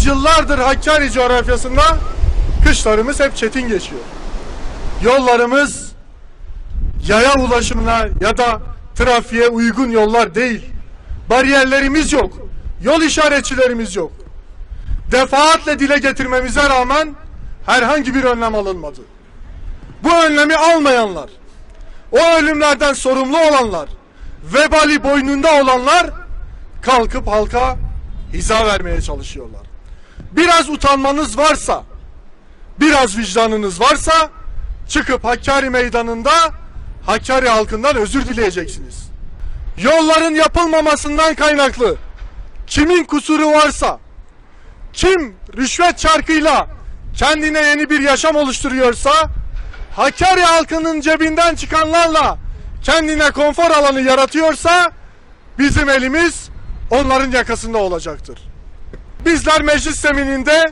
Biz yıllardır Hakkari coğrafyasında kışlarımız hep çetin geçiyor. Yollarımız yaya ulaşımına ya da trafiğe uygun yollar değil. Bariyerlerimiz yok. Yol işaretçilerimiz yok. Defaatle dile getirmemize rağmen herhangi bir önlem alınmadı. Bu önlemi almayanlar, o ölümlerden sorumlu olanlar, vebali boynunda olanlar kalkıp halka hiza vermeye çalışıyorlar. Biraz utanmanız varsa, biraz vicdanınız varsa çıkıp Hakkari meydanında Hakkari halkından özür dileyeceksiniz. Yolların yapılmamasından kaynaklı kimin kusuru varsa, kim rüşvet çarkıyla kendine yeni bir yaşam oluşturuyorsa, Hakkari halkının cebinden çıkanlarla kendine konfor alanı yaratıyorsa bizim elimiz onların yakasında olacaktır. Bizler meclis zemininde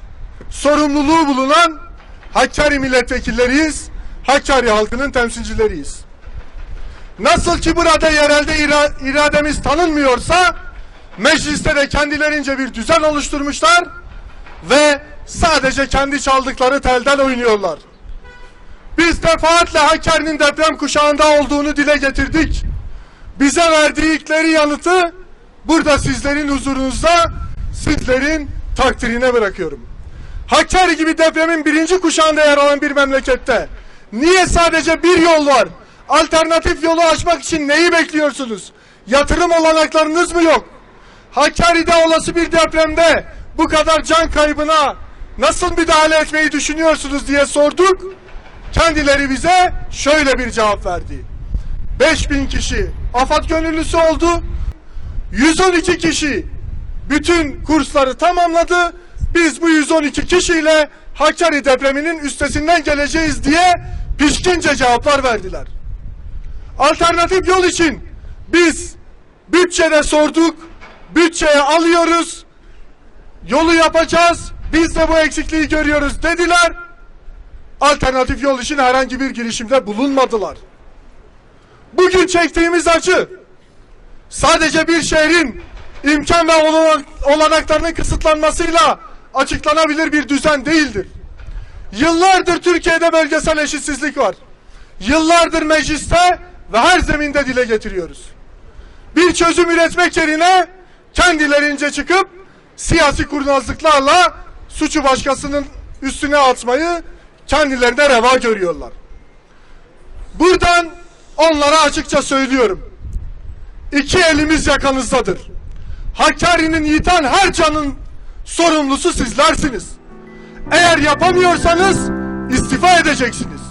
sorumluluğu bulunan Hakkari milletvekilleriyiz, Hakkari halkının temsilcileriyiz. Nasıl ki burada yerelde irademiz tanınmıyorsa, mecliste de kendilerince bir düzen oluşturmuşlar ve sadece kendi çaldıkları telden oynuyorlar. Biz defaatle Hakkari'nin deprem kuşağında olduğunu dile getirdik. Bize verdikleri yanıtı burada sizlerin huzurunuzda, sizlerin takdirine bırakıyorum. Hakkari gibi depremin birinci kuşağında yer alan bir memlekette niye sadece bir yol var? Alternatif yolu açmak için neyi bekliyorsunuz? Yatırım olanaklarınız mı yok? Hakkari'de olası bir depremde bu kadar can kaybına nasıl müdahale etmeyi düşünüyorsunuz diye sorduk. Kendileri bize şöyle bir cevap verdi. 5000 kişi AFAD gönüllüsü oldu. 112 kişi bütün kursları tamamladı. Biz bu 112 kişiyle Hakkari depreminin üstesinden geleceğiz diye pişkince cevaplar verdiler. Alternatif yol için biz bütçede sorduk. Bütçeye alıyoruz. Yolu yapacağız. Biz de bu eksikliği görüyoruz dediler. Alternatif yol için herhangi bir girişimde bulunmadılar. Bugün çektiğimiz acı sadece bir şehrin imkan ve olanaklarının kısıtlanmasıyla açıklanabilir bir düzen değildir. Yıllardır Türkiye'de bölgesel eşitsizlik var. Yıllardır mecliste ve her zeminde dile getiriyoruz. Bir çözüm üretmek yerine kendilerince çıkıp siyasi kurnazlıklarla suçu başkasının üstüne atmayı kendilerine reva görüyorlar. Buradan onlara açıkça söylüyorum. İki elimiz yakanızdadır. Hakkari'nin yiten her canın sorumlusu sizlersiniz. Eğer yapamıyorsanız istifa edeceksiniz.